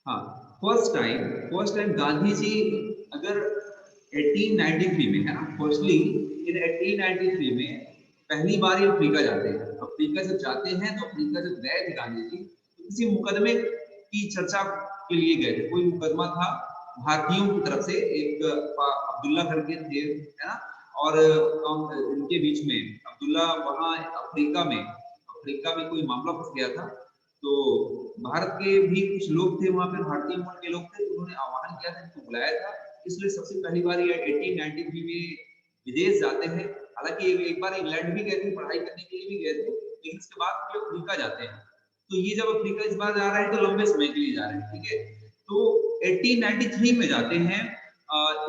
हाँ, first time Gandhi ji अगर 1893 में है ना, फर्स्टली इन 1893 में पहली बार ये अफ्रीका जाते हैं। अफ्रीका जब जाते हैं तो अफ्रीका जब गए थे गांधी जी तो किसी मुकदमे की चर्चा के लिए गए थे। कोई मुकदमा था भारतीयों की तरफ से, एक अब्दुल्ला करके थे है ना, और उनके बीच में अब्दुल्ला वहां अफ्रीका में कोई मामला फंस गया था। तो भारत के भी कुछ लोग थे वहां पे, भारतीय मूल के लोग थे, तो उन्होंने आह्वान किया था, इनको बुलाया था। इसलिए सबसे पहली बार ये 1893 में विदेश जाते हैं। हालांकि एक बार इंग्लैंड भी गए थे, पढ़ाई करने के लिए भी गए थे, लेकिन इसके बाद फिर अफ्रीका जाते हैं। तो ये जब अफ्रीका इस बार जा रहे हैं तो लंबे समय के लिए जा रहे हैं, ठीक है। तो 1893 में जाते हैं,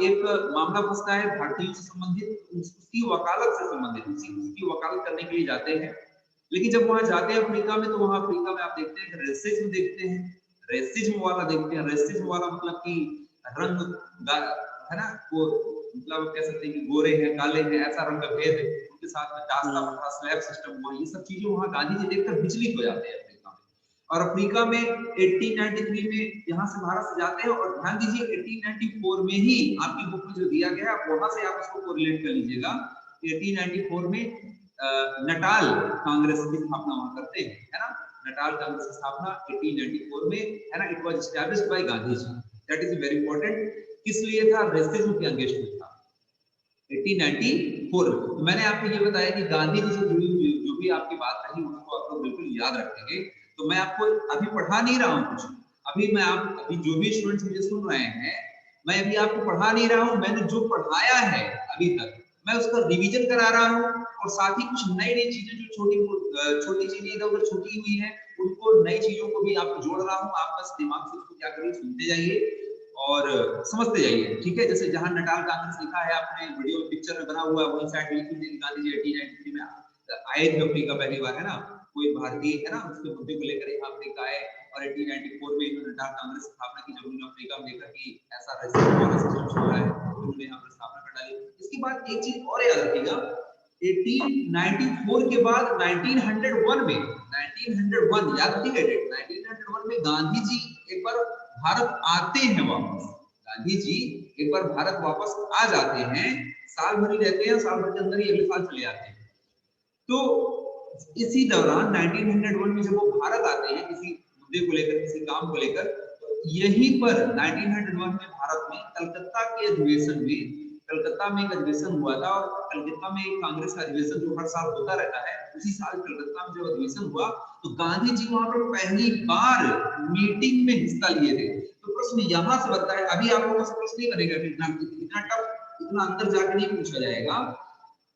एक मामला फंसता है भारतीयों से संबंधित, उसकी वकालत से संबंधित, उसकी वकालत करने के लिए जाते हैं। लेकिन जब वहां जाते हैं अफ्रीका में, तो वहां अफ्रीका में आप देखते हैं रेसिज्म देखते हैं, रेसिज्म वाला देखते हैं। रेसिज्म वाला मतलब कि रंग है ना, वो मतलब कह सकते हैं कि गोरे हैं काले हैं, ऐसा रंग भेद है उनके साथ में, दास्ता प्रथा, स्लैब सिस्टम हुआ, ये सब चीजें वहां गांधी जी देखकर विचलित हो जाते हैं अफ्रीका में। और अफ्रीका में 1893 में यहाँ से भारत से जाते हैं, और ध्यान दीजिए 1894 में ही आपकी बुक में जो दिया गया है, आप वहां से आप उसको कोरिलेट कर लीजिएगा। 1894 में नटाल कांग्रेस की स्थापना वहां करते हैं, है ना। नटाल कांग्रेस की स्थापना 1894 में, है ना। It was established by Gandhi ji. That is very important. किस लिए था? रेसिज्म के अगेंस्ट में था 1894 में। तो मैंने आपको ये बताया कि गांधी जी से जुड़ी हुई जो भी आपकी बात रही उसको आप लोग बिल्कुल याद रखेंगे। तो मैं आपको अभी पढ़ा नहीं रहा हूँ कुछ, अभी जो भी स्टूडेंट्स मुझे सुन रहे हैं, मैं अभी आपको पढ़ा नहीं रहा हूँ। मैंने जो पढ़ाया है अभी तक, मैं उसका रिवीजन करा रहा हूँ, और साथ ही कुछ नई नई चीजें जो छोटी चीजें इधर उधर छूटी हुई है, उनको नई चीजों को भी आपको जोड़ रहा हूँ। आप बस दिमाग से उसको क्या करिए, सुनते जाइए और समझते जाइए, ठीक है। जैसे जहां नटाल कांग्रेस लिखा है आपने वीडियो पिक्चर में बना हुआ है, वही साइड लिखी थी गांधी जी 1893 में आए थे अफ्रीका पहली बार, है ना। कोई भारतीय है ना, उसके मुद्दे को लेकर यहाँ अफ्रीका आए, और 1894 में इन्होंने नटाल कांग्रेस की स्थापना की। जब उन्होंने अफ्रीका में देखा कि ऐसा सिस्टम चल रहा है, तो उन्होंने यहाँ पर स्थापना कर डाली। इसके बाद एक चीज और याद रखिएगा, 1894 के बाद 1901 में, 1901 याद रखिएगा, 1901 में गांधी जी एक बार भारत आते हैं वापस। गांधी जी एक बार भारत वापस आ जाते हैं, साल भर ही रहते हैं, साल भर के अंदर ही अगले साल चले जाते हैं। तो इसी दौरान 1901 में जब वो भारत आते हैं किसी मुद्दे को लेकर, किसी काम को लेकर, तो यहीं पर 1901 में भारत में कलकत्ता के अधिवेशन में, कलकत्ता में एक अधिवेशन हुआ था, और कलकत्ता में एक कांग्रेस का अधिवेशन जो हर साल होता रहता है, उसी साल कलकत्ता में जब अधिवेशन हुआ, तो गांधी जी वहां पर पहली बार मीटिंग में हिस्सा लिए थे। तो प्रश्न यहां से बनता है, अभी आप लोगों से प्रश्न नहीं बनेगा, इतना टफ, इतना अंदर जाकर नहीं पूछा जाएगा,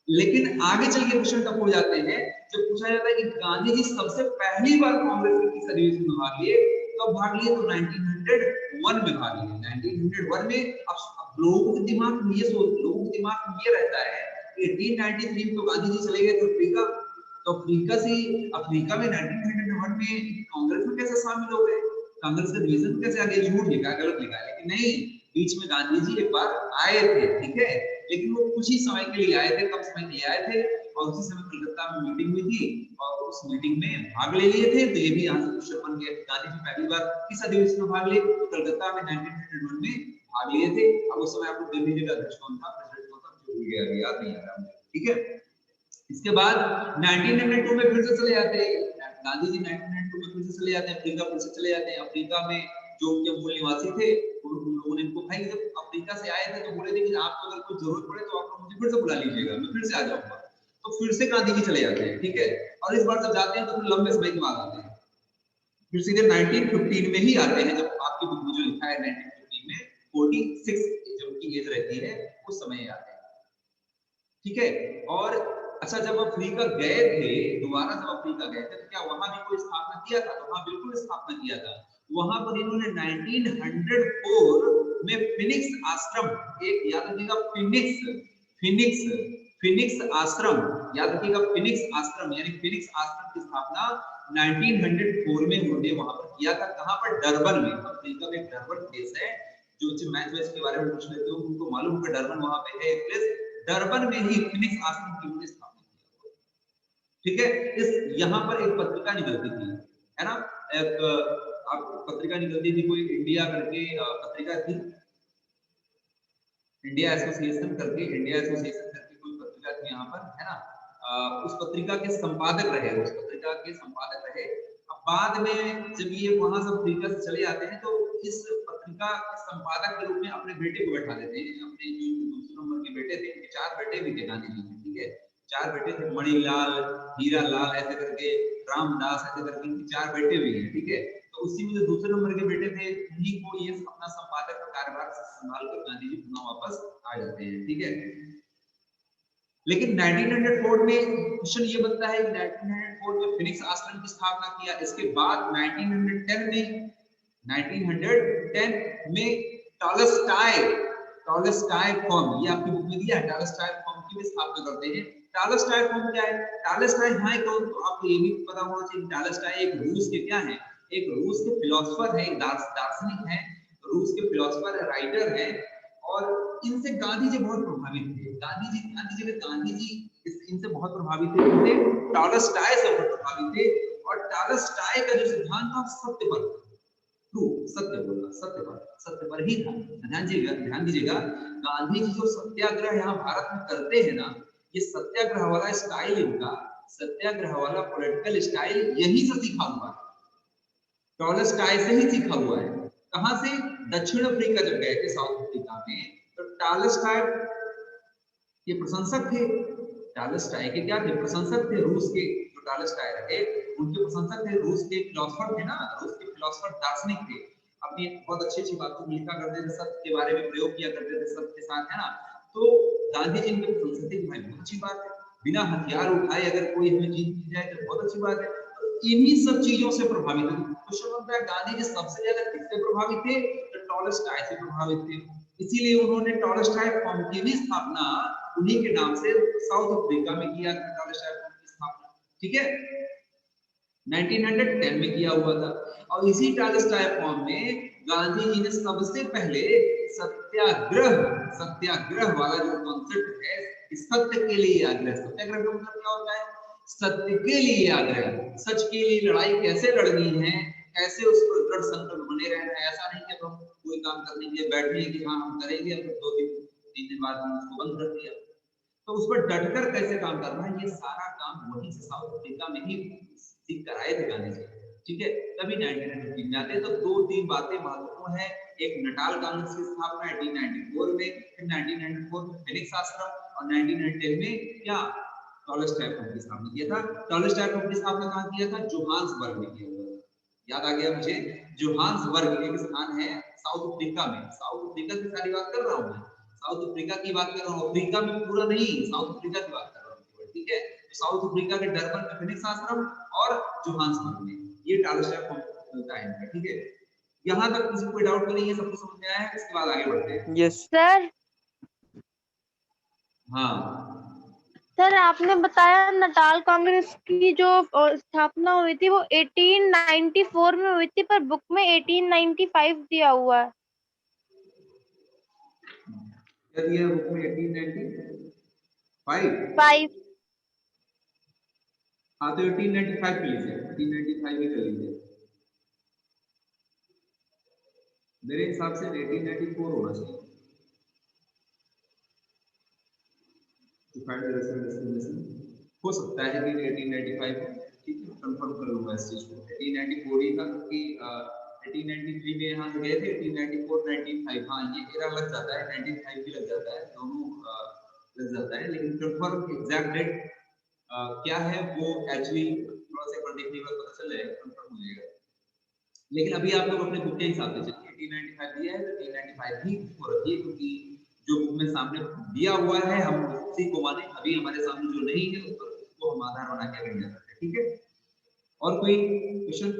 लेकिन आगे चल के क्वेश्चन टफ हो जाते हैं जब पूछा जाता है कि गांधी जी सबसे पहली बार कांग्रेस के किस अधिवेशन में भाग लिए, कब भाग लिए? तो 1901 में भाग लिए। 1901 में अब लोगों के दिमाग में ये सोच, लोगों के दिमाग में ये रहता है कि 1893 में तो गांधी जी चले गए थे अफ्रीका, तो अफ्रीका में 1901 में कांग्रेस में कैसे शामिल हो गए, कांग्रेस के अधिवेशन में कैसे आ गए? झूठ लिखा है, गलत लिखा है। लेकिन नहीं, बीच में गांधी जी एक बार आए थे, ठीक है, लेकिन वो कुछ ही समय के लिए आए थे, कम समय के लिए आए थे, और उसी समय कलकत्ता में मीटिंग हुई थी, और उस मीटिंग में भाग ले लिए थे। तो ये भी यहाँ से क्वेश्चन बन गया, गांधी जी पहली बार किस अधिवेशन में भाग लिए? तो कलकत्ता में 1901 में भाग लिए थे। अब उस समय आपको दिल्ली का अध्यक्ष कौन था, प्रेसिडेंट कौन था, मुझे भूल गया, अभी याद नहीं आ रहा मुझे, ठीक है। इसके बाद 1902 में फिर से चले जाते हैं गांधी जी, 1902 में फिर से चले जाते हैं अफ्रीका, फिर से चले जाते हैं अफ्रीका में। जो उनके मूल निवासी थे, उन लोगों ने इनको, भाई जब अफ्रीका से आए थे तो बोले थे कि आपको अगर कोई जरूरत पड़े तो आप लोग मुझे फिर से बुला लीजिएगा, मैं फिर से आ जाऊंगा। तो फिर से गांधी जी चले जाते हैं, ठीक है। और इस बार जब जाते हैं तो फिर लंबे समय के बाद आते हैं, फिर सीधे 1915 में ही आते हैं, जब आपकी बुक में जो लिखा है 1915 में 46 जब उनकी एज रहती है, उस समय आते हैं, ठीक है। और अच्छा, जब अफ्रीका गए थे, दोबारा जब अफ्रीका गए थे, तो क्या वहां भी कोई स्थापना किया था? तो हाँ, बिल्कुल स्थापना किया था। वहां पर इन्होंने 1904 में फिनिक्स आश्रम, एक याद रखिएगा, फिनिक्स फिनिक्स आश्रम, याद रखिएगा, फिनिक्स आश्रम, यानी फिनिक्स आश्रम की स्थापना 1904 में उन्होंने वहां पर किया था। कहां पर? डरबन में। अफ्रीका में डरबन प्लेस है, जो बच्चे मैथ वैथ के बारे में पूछ लेते हो उनको मालूम है डरबन वहां पे है एक प्लेस, डरबन में ही फिनिक्स आश्रम की स्थापना की, ठीक है। इस यहाँ पर एक पत्रिका निकलती थी, है ना, एक आप पत्रिका निकलती थी कोई इंडिया करके पत्रिका थी, इंडिया एसोसिएशन करके कोई पत्रिका थी यहाँ पर, है ना। उस पत्रिका के संपादक रहे, अब बाद में जब ये वहां से अफ्रीका से चले आते हैं तो इस पत्रिका के संपादक के रूप में अपने बेटे को बैठा देते हैं, अपने जो दूसरे नंबर के बेटे थे, 4 बेटे भी थे गांधी जी के, ठीक है, 4 बेटे थे, मणिलाल, हीरालाल ऐसे करके, रामदास ऐसे करके, 4 बेटे भी हैं, ठीक है। तो उसी में जो दूसरे नंबर के बेटे थे उन्हीं को ये अपना संपादक का कार्यभार संभाल कर गांधी जी पुनः वापस आ जाते हैं, ठीक है। लेकिन 1904 में क्वेश्चन ये बनता है कि 1904 में फिनिक्स आश्रम की स्थापना किया, इसके बाद 1910 में टॉलस्टॉय फॉर्म, ये आपकी बुक में दिया है, टॉलस्टॉय फॉर्म की भी स्थापना करते हैं। टॉलस्टॉय फॉर्म क्या है, टॉलस्टॉय है कौन, तो आपको ये भी पता होना चाहिए। टॉलस्टॉय एक रूस के क्या है, एक रूस के फिलोसोफर है, एक दार्शनिक है, रूस के फिलोसोफर है, राइटर है, और इनसे गांधी जी बहुत प्रभावित थे। गांधी जी इनसे बहुत प्रभावित थे, टॉलस्टॉय से बहुत प्रभावित थे, और टॉलस्टॉय का जो सिद्धांत था सत्य पर, सत्य पर ही था। ध्यान दीजिएगा, गांधी जी जो सत्याग्रह यहाँ भारत में करते हैं ना, ये सत्याग्रह वाला स्टाइल, इनका सत्याग्रह वाला पॉलिटिकल स्टाइल यहीं से सीखा हुआ है, टॉलस्टॉय से ही सीखा हुआ है। कहां से, दक्षिण अफ्रीका जब गए थे, साउथ अफ्रीका में, तो टॉलस्टॉय के प्रशंसक थे, टॉलस्टॉय के क्या थे, प्रशंसक थे, रूस के जो टॉलस्टॉय रहे उनके प्रशंसक थे, रूस के फिलोसोफर थे ना, रूस के फिलोसोफर दार्शनिक थे, अपनी बहुत अच्छी बातों को लिखा करते थे, सत्य के बारे में प्रयोग किया करते थे, सत्य के साथ, है ना। तो गांधी जी इनके प्रशंसक थे, भाई बहुत अच्छी बात है, बिना हथियार उठाए अगर कोई हमें जीत मिल जाए तो बहुत अच्छी बात है। इन्हीं सब चीजों से प्रभावित थे। क्वेश्चन बनता है गांधी जी सबसे ज्यादा किससे प्रभावित थे, तो टॉलस्टॉय से प्रभावित थे, इसीलिए उन्होंने टॉलस्टॉय फॉर्म की भी स्थापना उन्हीं के नाम से साउथ अफ्रीका में किया था, टॉलस्टॉय फॉर्म की स्थापना, ठीक है, 1910 में किया हुआ था। और इसी टॉलस्टॉय फॉर्म में गांधी जी ने सबसे पहले सत्याग्रह वाला जो कॉन्सेप्ट है, सत्य के लिए आग्रह, सत्याग्रह का मतलब क्या होता है, सत्य के लिए आग्रह, सच के लिए लड़ाई कैसे लड़नी है, कैसे उस पर दृढ़ संकल्प बने रहना है। ऐसा नहीं कि हम कोई काम करने के लिए बैठे हैं कि हाँ हम करेंगे, अब 2-3 दिन बाद हम उसको बंद कर दिया, तो उस पर डटकर कैसे काम करना है, ये सारा काम वहीं से साउथ अफ्रीका में ही सीख कर आए थे गांधी जी, ठीक है। तभी 1915 में आते, तो 2-3 बातें महत्वपूर्ण है, एक नटाल कांग्रेस की स्थापना 1894 में, फिर 1994 में फिनिक्स आश्रम, और 1910 में क्या, टॉलस्टॉय फॉर्म की स्थापना किया था। टॉलस्टॉय फॉर्म की स्थापना कहाँ किया था, जोहान्सबर्ग में किया हुआ, याद आ गया मुझे, जोहान्सबर्ग एक स्थान है साउथ अफ्रीका में, साउथ अफ्रीका की सारी बात कर रहा हूँ मैं, साउथ अफ्रीका की बात कर रहा हूँ, अफ्रीका में पूरा नहीं, साउथ अफ्रीका की बात कर रहा हूँ, ठीक है। तो साउथ अफ्रीका के डरबन में फिनिक्स आश्रम और जोहान्सबर्ग में ये टॉलस्टॉय फॉर्म मिलता है इनका, ठीक है। यहाँ तक किसी को कोई डाउट नहीं है, सबको समझ में आया है, इसके बाद आगे बढ़ते हैं। Yes sir. हाँ सर आपने बताया नटाल कांग्रेस की जो स्थापना हुई थी वो 1894 में हुई थी, पर बुक में 1895 दिया हुआ है। क्या दिया बुक में, 1895? 5। हाँ तो 1895 के लीजिए, 1895 ही कर लीजिए, मेरे हिसाब से 1894 होना चाहिए। हो सकता है कि 1895, ठीक है, कंफर्म कर लूंगा इस चीज को, 1894 ही था, क्योंकि 1893 में यहाँ से गए थे, 1894 1905, हाँ ये एरा लग जाता है, 1905 भी लग जाता है, दोनों लग जाता है, लेकिन कंफर्म एग्जैक्ट डेट क्या है वो एक्चुअली थोड़ा सा एक देखने के बाद पता चल जाएगा, कंफर्म हो जाएगा। लेकिन अभी आप लोग अपने बुक के हिसाब से चलिए, 1895 दिया है तो 1895 ही हो रखिए, क्योंकि जो बुक में सामने दिया हुआ है हम उसी को माने, अभी हमारे सामने जो नहीं है उस पर उसको हम आधार बना के आगे सकते हैं, ठीक है। और कोई क्वेश्चन,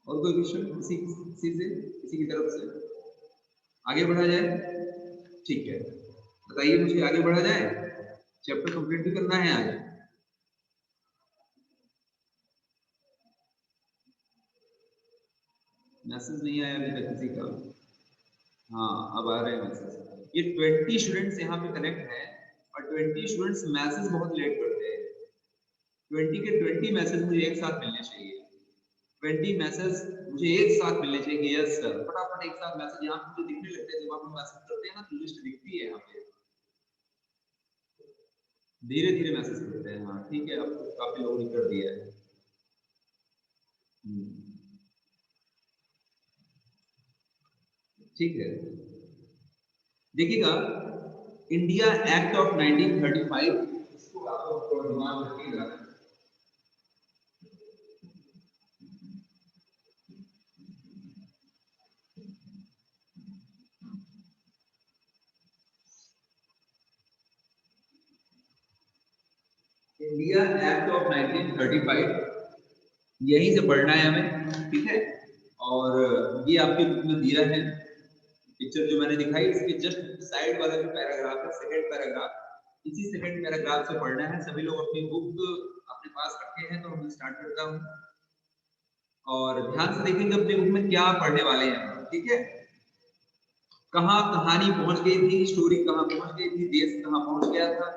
और कोई क्वेश्चन किसी की तरफ से आगे बढ़ा जाए, ठीक है, बताइए मुझे, आगे बढ़ा जाए, चैप्टर कंप्लीट भी करना है आज। मैसेज नहीं आया अभी तक किसी का, हाँ अब आ रहे हैं मैसेज। ये 20 स्टूडेंट्स यहाँ पे कनेक्ट हैं और 20 स्टूडेंट्स मैसेज बहुत लेट करते हैं, 20 के 20 मैसेज मुझे एक साथ मिलने चाहिए, 20 मैसेज मुझे एक साथ मिलने चाहिए। यस सर, फटाफट एक साथ मैसेज यहाँ पे मुझे दिखने लगते हैं, जब आप मैसेज करते हैं ना तो लिस्ट दिखती है यहाँ पे, धीरे धीरे मैसेज करते हैं। हाँ ठीक है, अब काफी लोगों ने कर दिया है। ठीक है, देखिएगा इंडिया एक्ट ऑफ 1935, इसको आपको दिमाग में रखिएगा। इंडिया एक्ट ऑफ 1935 यहीं से पढ़ना है हमें, ठीक है। और ये आपके बुक में दिया है, पिक्चर जो मैंने दिखाई इसके जस्ट साइड वाला जो पैराग्राफ है, सेकंड पैराग्राफ, इसी सेकंड पैराग्राफ से पढ़ना है। सभी लोग अपनी बुक अपने पास रखे हैं तो मैं स्टार्ट करता हूँ, और ध्यान से देखेंगे अपनी बुक में क्या पढ़ने वाले हैं, ठीक है। कहाँ कहानी पहुंच गई थी, स्टोरी कहाँ पहुंच गई थी, देश कहाँ पहुंच गया था,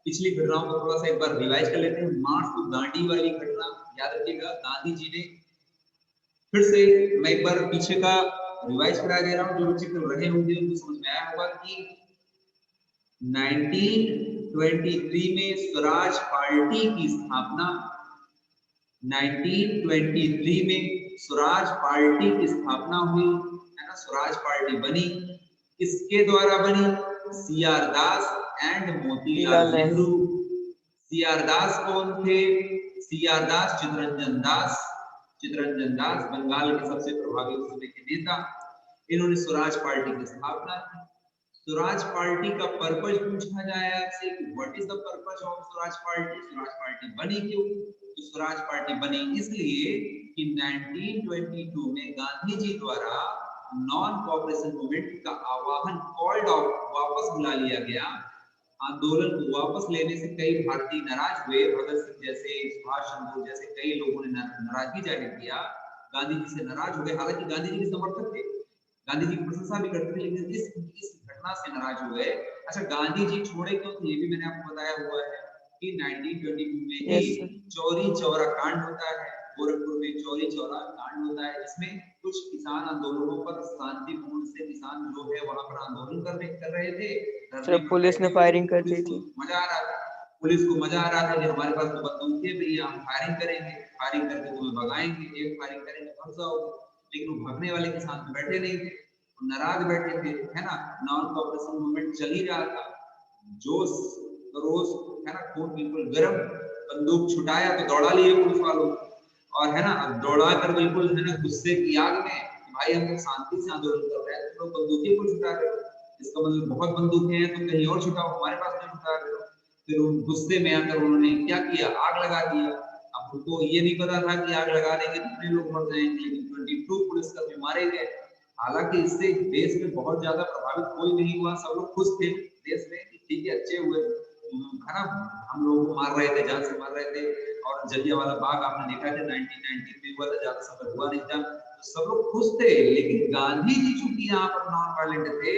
पिछली घटनाओं को थोड़ा सा एक बार रिवाइज कर लेते हैं। मार्च टू दांडी वाली घटना याद रखिएगा, गांधी जी ने, फिर से मैं एक बार पीछे का रिवाइज करा दे रहा हूँ, जो बच्चे कर रहे होंगे उनको समझ में आया होगा कि 1923 में स्वराज पार्टी की स्थापना, 1923 में स्वराज पार्टी की स्थापना हुई, है ना। स्वराज पार्टी बनी, किसके द्वारा बनी? C R Das and Motilal Nehru. C R Das कौन थे? सी आर दास चित्तरंजन दास, चित्तरंजन दास बंगाल के सबसे प्रभावी उस समय के नेता। इन्होंने स्वराज पार्टी की स्थापना की। स्वराज पार्टी का पर्पज पूछा जाए आपसे, what is the purpose of Swaraj party? Swaraj party बनी क्यों? तो स्वराज पार्टी बनी इसलिए कि 1922 में गांधी जी द्वारा नॉन कोऑपरेशन मूवमेंट का आह्वान, कॉल्ड ऑफ, वापस बुला लिया गया। आंदोलन को वापस लेने से कई भारतीय नाराज हुए, भगत सिंह जैसे, सुभाष चंद्र बोस जैसे कई लोगों ने नाराजगी जाहिर किया, गांधी जी से नाराज हो गए। हालांकि गांधी जी के समर्थक थे, गांधी जी की प्रशंसा भी करते थे, लेकिन इस घटना से नाराज हुए। अच्छा, गांधी जी छोड़े क्यों थे ये भी मैंने आपको बताया हुआ है कि 1922 में ही चौरी चौरा कांड होता है, गोरखपुर में चौरी चौरा कांड होता है, जिसमें कुछ किसान आंदोलनों पर शांतिपूर्ण से किसान जो है वहां पर आंदोलन कर रहे थे, जब पुलिस ने फायरिंग कर दी थी। मजा आ रहा था, पुलिस को मजा आ रहा था कि हमारे पास तो बंदूकें भी, हम फायरिंग करेंगे, फायरिंग करके तुम्हें भगाएंगे, एक फायरिंग करेंगे फंस जाओगे। लेकिन वो भागने वाले किसान तो बैठे नहीं थे, नाराज बैठे थे, है ना। नॉन कोऑपरेशन मूवमेंट चल ही रहा था, जोश रोज, है ना, खून बिल्कुल गर्म, बंदूक छुटाया तो दौड़ा लिए पुलिस वालों, और है ना, अब दौड़ा कर बिल्कुल, है ना, गुस्से की आग में, भाई हम तो शांति से आंदोलन कर रहे हैं, तो बंदूकें क्यों छुटा रहे हो? इसका मतलब बहुत बंदूकें हैं, तो कहीं और छुटाओ, हमारे पास नहीं छुटा रहे हो। फिर गुस्से में आकर उन्होंने क्या किया? आग लगा दिया। अब उनको ये नहीं पता था कि आग लगा देंगे कितने लोग मर जाएंगे, लेकिन 22 पुलिसकर्मी मारे गए। हालांकि इससे देश में बहुत ज्यादा प्रभावित कोई नहीं हुआ, सब लोग खुश थे देश में, ठीक है, अच्छे हुए, है ना। हम लोगों को मार रहे थे, जान से मार रहे थे, और जलियांवाला बाग आपने देखा था 1919 में हुआ था, ज्यादा समय हुआ नहीं था, तो सब लोग खुश थे। लेकिन गांधी जी चूंकि यहाँ पर नॉन वायलेंट थे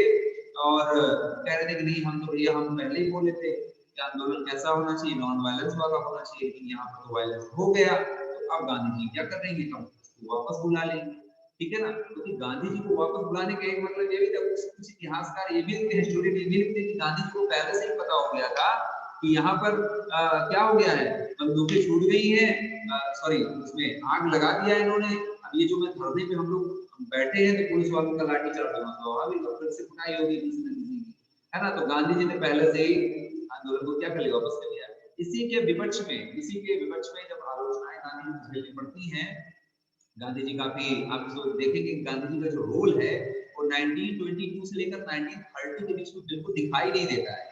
और कह रहे थे कि नहीं हम तो भैया, हम पहले ही बोले थे कि आंदोलन कैसा होना चाहिए, नॉन वायलेंस वाला होना चाहिए, लेकिन यहाँ पर तो वायलेंस हो गया, तो अब गांधी जी क्या कर रहे हैं, हम उसको वापस बुला लेंगे, ठीक है ना। क्योंकि तो गांधी जी को वापस बुलाने का एक मतलब ये भी था, कुछ इतिहासकार ये भी लिखते हैं, स्टोरी में ये भी लिखते हैं कि गांधी जी को पहले से ही पता हो गया था कि यहाँ पर क्या हो गया है, बंदूकें छूट गई है, सॉरी उसमें आग लगा दिया इन्होंने। अब ये जो मैं धरने पे हम लोग बैठे हैं तो पुलिस वालों का लाठी चार्ज होना, तो अभी तो फिर से कुटाई होगी किसी न किसी की, है ना। तो गांधी जी ने पहले से ही आंदोलन को क्या कर लिया, वापस कर लिया। इसी के विपक्ष में जब आलोचनाएं गांधी जी झेलनी पड़ती हैं, गांधी जी काफी, आप जो देखेंगे गांधी जी का जो रोल है वो 1922 से लेकर 1930 के बीच में बिल्कुल दिखाई नहीं देता है।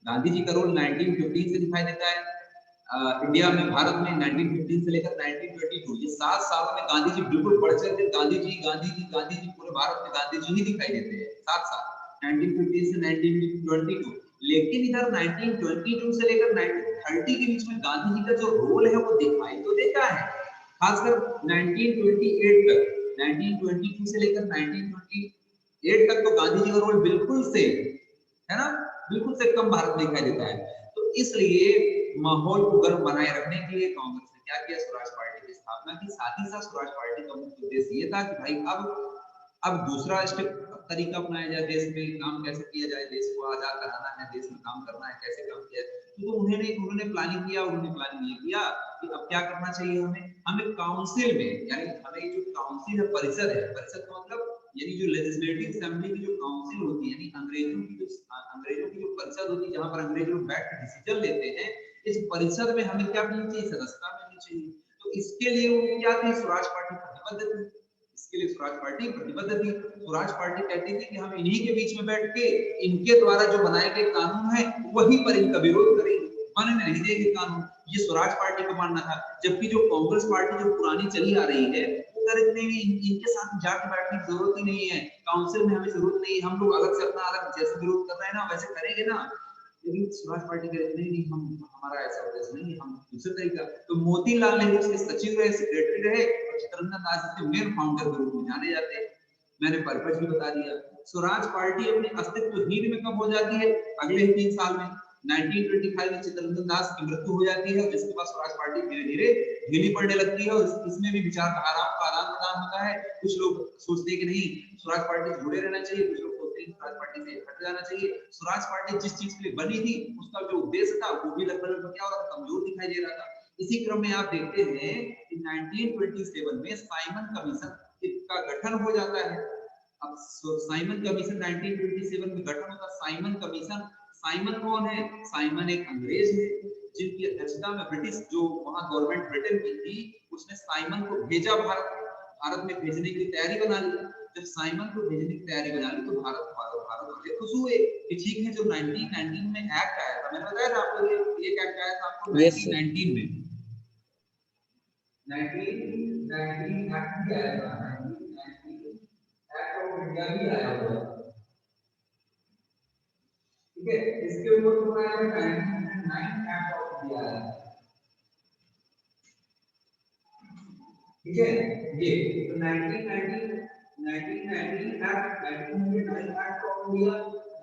गांधी जी का रोल 1915 से दिखाई देता है, इंडिया में, भारत में 1915 से लेकर 1922, ये 7 सालों में गांधी जी बिल्कुल बढ़ चढ़ के गांधी जी पूरे भारत में गांधी जी ही दिखाई देते हैं 7 साल 1915 से 1922। लेकिन इधर 1922 से लेकर 1930 के बीच में गांधी जी का जो रोल है वो दिखाई तो देता है, खासकर 1928 तक, 1922 से लेकर 1928 तक तो गांधी जी का रोल बिल्कुल से, है ना, बिल्कुल से कम भारत में दिखाई देता है। तो इसलिए माहौल को गर्म बनाए रखने के लिए कांग्रेस ने क्या किया, स्वराज पार्टी की स्थापना की। साथ ही साथ स्वराज पार्टी का मुख्य उद्देश्य ये था कि भाई अब दूसरा स्टेप तरीका अपनाया जाए, देश में काम कैसे किया जाए, देश को आजाद कराना है, देश में काम करना है, कैसे काम किया जाए। तो उन्होंने प्लानिंग किया। उन्होंने प्लानिंग ये किया कि अब क्या करना चाहिए, हमें काउंसिल में, यानी हमें जो काउंसिल है, परिषद है, परिषद का मतलब यानी जो लेजिस्लेटिव असेंबली की जो काउंसिल होती है, यानी अंग्रेजों की जो परिषद होती है, जहां पर अंग्रेज लोग बैठ कर डिसीजन लेते हैं, इस परिषद में हमें क्या मिलनी चाहिए, सदस्यता मिलनी चाहिए। तो इसके लिए वो क्या थी, स्वराज पार्टी प्रतिबद्ध थी। इसके लिए स्वराज पार्टी प्रतिबद्ध थी। स्वराज पार्टी कहती थी कि हम इन्हीं के बीच में बैठ के इनके द्वारा जो बनाए गए कानून है वहीं पर इनका विरोध करेंगे, बनने नहीं देंगे कानून। ये स्वराज पार्टी का मानना था। जबकि जो कांग्रेस पार्टी जो पुरानी चली आ रही है, इनके साथ जाके बैठने की जरूरत ही नहीं है, काउंसिल में हमें जरूरत नहीं है, हम लोग अलग से अपना अलग जैसे विरोध कर रहे हैं ना वैसे करेंगे ना। लेकिन स्वराज पार्टी कहते नहीं, हम हमारा ऐसा उद्देश्य नहीं है, हम दूसरे तरीका। तो मोतीलाल नेहरू उसके सचिव रहे, सेक्रेटरी रहे, और चित्तरंजन दास इसके मेन फाउंडर के रूप में जाने जाते हैं। मैंने पर्पस भी बता दिया। स्वराज पार्टी अपने अस्तित्वहीन में कब हो जाती है, अगले ही 3 साल में 1925 में चित्तरंजन दास की मृत्यु हो जाती है, जिसके बाद स्वराज पार्टी धीरे धीरे ढीली पड़ने लगती है। और इसमें भी विचारधाराओं का आदान प्रदान होता है। कुछ लोग सोचते हैं कि नहीं, स्वराज पार्टी से जुड़े रहना चाहिए, कुछ लोग सोचते हैं स्वराज पार्टी से हट जाना चाहिए। स्वराज पार्टी जिस चीज के लिए बनी थी उसका जो उद्देश्य था वो भी लगभग क्या हो रहा था, कमजोर दिखाई दे रहा था। इसी क्रम में आप देखते हैं कि 1927 में साइमन कमीशन का गठन हो जाता है। अब साइमन कमीशन 1927 में गठन होता है। साइमन कमीशन, साइमन कौन है, साइमन एक अंग्रेज है जिनकी अध्यक्षता में ब्रिटिश जो वहां गवर्नमेंट ब्रिटेन की थी, उसने साइमन को भेजा भारत में भेजने की तैयारी बना ली। जब साइमन को भेजने की तैयारी बना ली तो भारत वाले खुश हुए कि ठीक है, जो 1919 में एक्ट आया था, मैंने बताया था आपको, ये एक्ट आया था आपको 1919 में, 1919 एक्ट भी आया था, 1919 एक्ट ऑफ इंडिया भी आया हुआ, ठीक है। इसके ऊपर तो आया है 1909 एक्ट ऑफ इंडिया आया, ठीक है। ये तो 1919 act, 1909 act of India,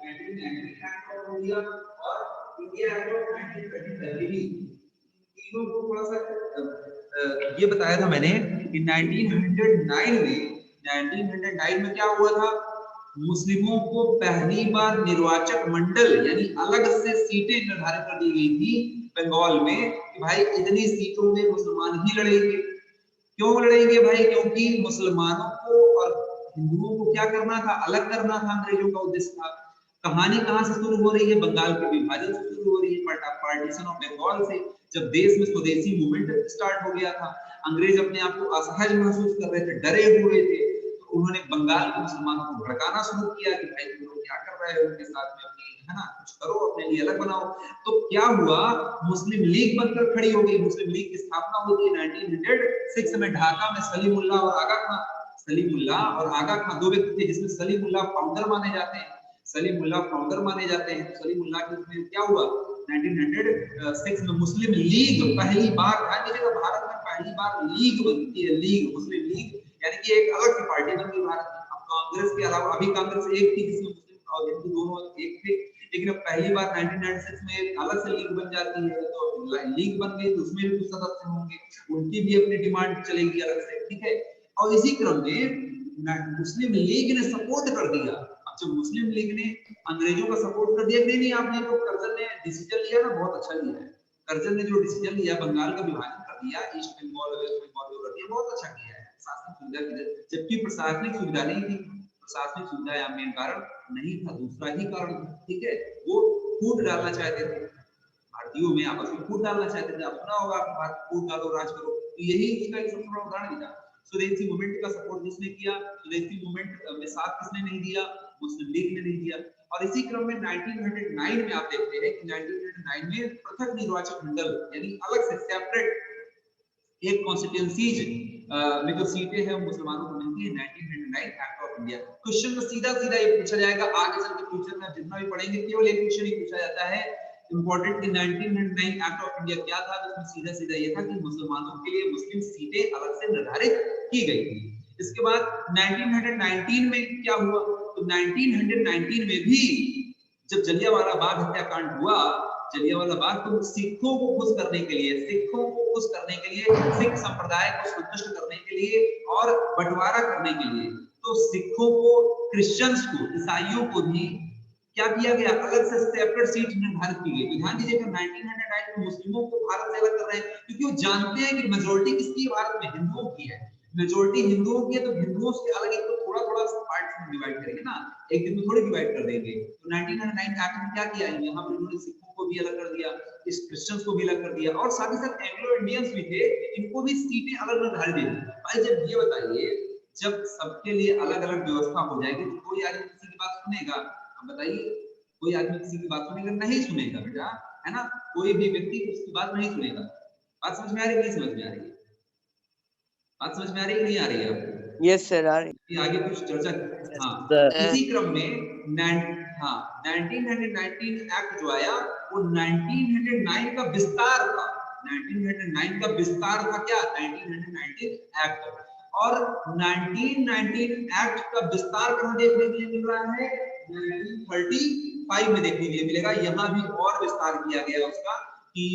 1990 act of India और इंडिया एक्ट ऑफ 1927, तीनों को थोड़ा सा ये बताया था मैंने कि 1909 में क्या हुआ था, मुस्लिमों को पहली बार निर्वाचक मंडल यानी अलग से सीटें निर्धारित कर दी गई थी बंगाल में कि भाई इतनी सीटों में मुसलमान ही लड़ेंगे। क्यों लड़ेंगे भाई, क्योंकि मुसलमानों को और हिंदुओं को क्या करना था, अलग करना था, अंग्रेजों का उद्देश्य था। कहानी कहां से शुरू हो रही है, बंगाल के विभाजन से शुरू हो रही है, पार्टीशन ऑफ बंगाल से। जब देश में स्वदेशी मूवमेंट स्टार्ट हो गया था, अंग्रेज अपने आप को असहज महसूस कर रहे थे, डरे हुए थे, तो उन्होंने बंगाल के मुसलमानों को भड़काना शुरू किया कि भाई तुम लोग क्या कर रहे हो, उनके साथ में अपनी है ना कुछ करो, अपने लिए अलग बनाओ। तो क्या हुआ, मुस्लिम लीग बनकर खड़ी हो गई। मुस्लिम लीग की स्थापना होती है 1906 में ढाका में। सलीमुल्लाह और आगा खां, सलीमुल्लाह और आगा खां दो व्यक्ति थे, जिसमें सलीमुल्लाह फाउंडर माने जाते हैं, सलीमुल्लाह फाउंडर माने जाते हैं। सलीमुल्लाह के उसमें क्या हुआ, 1906 में मुस्लिम लीग पहली बार, ध्यान दीजिएगा, भारत में पहली बार लीग बनती है, लीग, मुस्लिम लीग, यानी कि एक अलग सी पार्टी बन गई भारत में। अब कांग्रेस के अलावा अभी कांग्रेस एक थी जिसमें मुस्लिम और हिंदू दोनों एक थे, लेकिन अब पहली बार 1996 में एक अलग से लीग बन जाती है। तो लीग बन गई तो उसमें भी कुछ सदस्य होंगे, उनकी भी अपनी डिमांड चलेगी अलग से, ठीक है। और इसी क्रम में मुस्लिम लीग ने सपोर्ट कर दिया। अब जब मुस्लिम लीग ने अंग्रेजों का सपोर्ट कर दिया, नहीं आपने जो कर्जन ने डिसीजन लिया ना, बहुत अच्छा लिया है। कर्जन ने जो डिसीजन लिया, बंगाल का विभाजन कर दिया, ईस्ट बंगाल वेस्ट बंगाल जो कर दिया, बहुत अच्छा किया है, प्रशासनिक सुविधा की, जबकि प्रशासनिक सुविधा नहीं थी। प्रशासनिक सुविधा या मेन कारण नहीं था, दूसरा ही कारण था, ठीक है। वो फूट डालना चाहते थे, भारतीयों में आपस में फूट डालना चाहते थे। आप सुना होगा आपने बात, फूट डालो राज करो, तो यही उसका एक सबसे बड़ा उदाहरण था। स्वदेशी मूवमेंट का सपोर्ट जिसने किया, स्वदेशी मूवमेंट में साथ किसने नहीं दिया, मुस्लिम लीग ने नहीं दिया। और इसी क्रम में 1909 में आप देखते हैं कि 1909 में पृथक निर्वाचक मंडल यानी अलग से सेपरेट एक कॉन्स्टिट्यूएंसीज में जो सीटें हैं मुसलमानों को मिलती है। 1909 एक्ट ऑफ इंडिया। क्वेश्चन में सीधा सीधा ये पूछा जाएगा, आगे चल के फ्यूचर में जितना भी पढ़ेंगे केवल एक क्वेश्चन ही पूछा जाता है इंपॉर्टेंट कि 1909 एक्ट ऑफ इंडिया क्या था, जिसमें सीधा सीधा ये था कि मुसलमानों के लिए मुस्लिम सीटें अलग से निर्धारित की गई थी। इसके बाद 1919 में क्या हुआ, तो 1919 में भी जब जलियांवाला बाग हत्याकांड हुआ जलियांवाला बाग तो सिखों को खुश करने के लिए, सिखों को खुश करने के लिए, सिख संप्रदाय को संतुष्ट करने के लिए और बंटवारा करने के लिए, तो सिखों को, क्रिश्चियंस को, ईसाइयों को भी क्या किया गया, अलग से सेपरेट सीट निर्धारित की गई। तो ध्यान दीजिएगा 1908 में मुस्लिमों को भारत से अलग कर रहे हैं क्योंकि वो जानते हैं कि मेजोरिटी किसकी है भारत में, हिंदुओं की है। मेजोरिटी हिंदुओं की है तो हिंदुओं से अलग इनको थोड़ा थोड़ा पार्ट में डिवाइड करेंगे ना, एक दिन में थोड़ी डिवाइड कर देंगे। तो 1909 एक्ट में क्या किया, यहाँ पर इन्होंने सिखों को भी अलग कर दिया, इस क्रिश्चियंस को भी अलग कर दिया, और साथ ही साथ एंग्लो इंडियंस भी थे, इनको भी सीटें अलग निर्धारित दी। भाई जब ये बताइए, जब सबके लिए अलग अलग व्यवस्था हो जाएगी तो कोई आदमी किसी की बात सुनेगा? अब बताइए, कोई आदमी किसी की बात सुनेगा? नहीं सुनेगा बेटा, है ना, कोई भी व्यक्ति उसकी बात नहीं सुनेगा। बात समझ में आ रही है? नहीं समझ में आ रही है? बात समझ में आ रही है? नहीं आ रही है आपको? यस सर, आ रही। आगे कुछ चर्चा। हाँ, इसी क्रम में 1919 एक्ट जो आया वो 1909 का विस्तार था। 1909 का विस्तार था क्या? 1919 एक्ट। और 1919 एक्ट का विस्तार कहाँ देखने के लिए मिल रहा है? 1935 में देखने के लिए मिलेगा। यहाँ भी और विस्तार किया गया उसका कि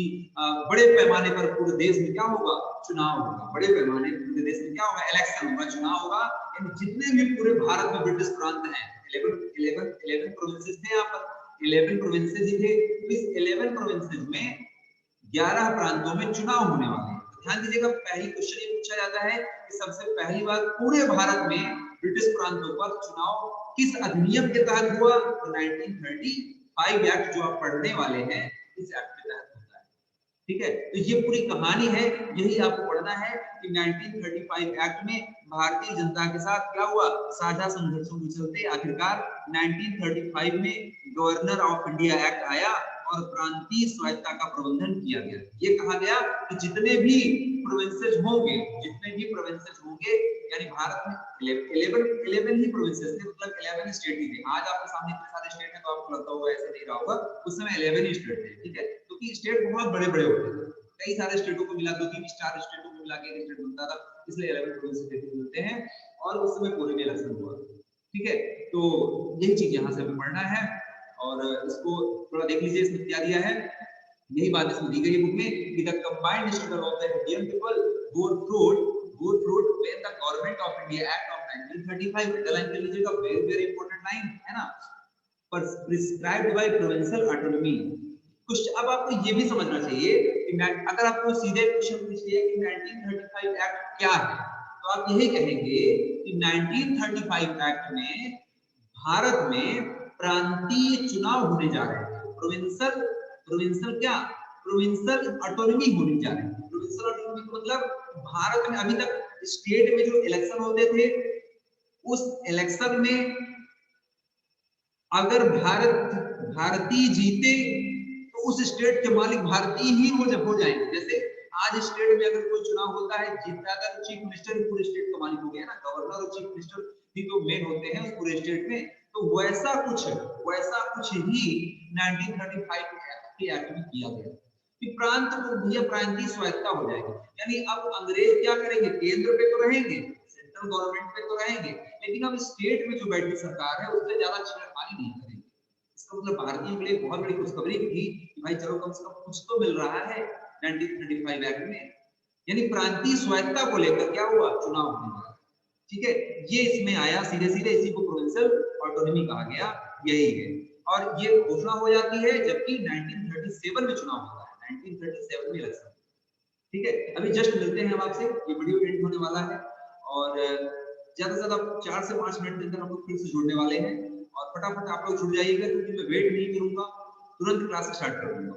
बड़े पैमाने पर पूरे देश में क्या होगा? चुनाव होगा। बड़े पैमाने पर पूरे देश में क्या होगा? इलेक्शन होगा, चुनाव होगा। यानी जितने भी पूरे भारत में ब्रिटिश प्रांत हैं, 11 प्रोविंसेस थे, यहाँ पर 11 प्रोविंसेस ही थे। इस 11 प्रोविंसेस में 11 प्रांतों में चुनाव होने वाले हैं। ध्यान दीजिएगा, पहली क्वेश्चन ये पूछा जाता है कि सबसे पहली बार पूरे भारत में ब्रिटिश प्रांतों पर चुनाव किस अधिनियम के तहत हुआ? तो 1935 एक्ट जो आप पढ़ने वाले हैं, इस एक्ट के तहत होता है। ठीक है, तो ये पूरी कहानी है, यही आपको पढ़ना है कि 1935 एक्ट में भारतीय जनता के साथ क्या हुआ? साझा संघर्षों के चलते आखिरकार 1935 में गवर्नर ऑफ इंडिया एक्ट आया और प्रांतीय स्वायत्तता का प्रबंधन किया गया। ये कहा गया कि जितने भी प्रोविंसेस होंगे, यानी भारत में 11 ही प्रोविंसेस थे, मतलब 11 स्टेट ही थे। आज आपके सामने इतने सारे स्टेट हैं तो आपको लगता होगा ऐसे नहीं रहा होगा, उस समय 11 ही स्टेट थे। ठीक है, क्योंकि स्टेट बहुत बड़े बड़े होते थे, कई सारे स्टेटों को मिला, 2-3 स्टार स्टेटों को मिला के एक स्टेट बनता था, इसलिए 11 प्रोविंसेस मिलते हैं। और उस समय पूरे में इलेक्शन हुआ। ठीक है, तो यही चीज यहाँ से हमें पढ़ना है और इसको थोड़ा देख लीजिए, इसमें क्या दिया है, यही बात इसमें दी गई है बुक में कि the combined struggle of the Indian people bore fruit when the government of India Act of 1935, line कर लीजिएगा, वेरी इंपॉर्टेंट लाइन है ना, पर प्रिस्क्राइब्ड बाय प्रोविंशियल ऑटोनॉमी। कुछ अब आपको ये भी समझना चाहिए कि अगर आपको सीधे क्वेश्चन पूछ लिया कि 1935 एक्ट क्या है, तो आप यही कहेंगे कि 1935 एक्ट में भारत में प्रांतीय चुनाव होने जा रहे हैं। प्रोविंशियल क्या? प्रोविंशियल ऑटोनॉमी होने जा रही है। प्रोविंशियल ऑटोनॉमी का मतलब भारत में अभी तक स्टेट में जो इलेक्शन होते थे, उस इलेक्शन में अगर भारतीय जीते तो उस स्टेट के मालिक भारतीय ही हो जाएंगे। जैसे आज स्टेट में अगर कोई चुनाव होता है, जीतता है तो चीफ मिनिस्टर पूरे स्टेट का मालिक हो गया ना, गवर्नर और चीफ मिनिस्टर ही तो मेन होते हैं पूरे स्टेट में। तो वैसा कुछ ही 1935 के एक्ट में किया गया कि प्रांत को भी प्रांतीय स्वायत्तता हो जाएगी। यानी अब अंग्रेज क्या करेंगे? केंद्र पे तो रहेंगे, सेंट्रल गवर्नमेंट पे तो रहेंगे, लेकिन अब स्टेट में जो बैठी सरकार है उससे ज्यादा छेड़खानी नहीं करेंगे। इसका मतलब भारतीयों के लिए बहुत बड़ी खुशखबरी थी कि भाई चलो कम से कम कुछ तो मिल रहा है 1935 एक्ट में। यानी प्रांतीय स्वायत्तता को लेकर क्या हुआ? चुनाव होने वाला। ठीक है, ये इसमें आया सीधे इसी को प्रोविंशियल ऑटोनॉमी कहा गया, यही है। और ये घोषणा हो जाती है जबकि 1937 में चुनाव होता है, 1937 में इलेक्शन। ठीक है, अभी जस्ट मिलते हैं हम आपसे, ये वीडियो एंड होने वाला है और ज्यादा से ज्यादा 4 से 5 मिनट के अंदर हम लोग फिर से जुड़ने वाले हैं और फटाफट आप लोग जुड़ जाइएगा क्योंकि मैं वेट नहीं करूंगा, तुरंत क्लास स्टार्ट कर दूंगा।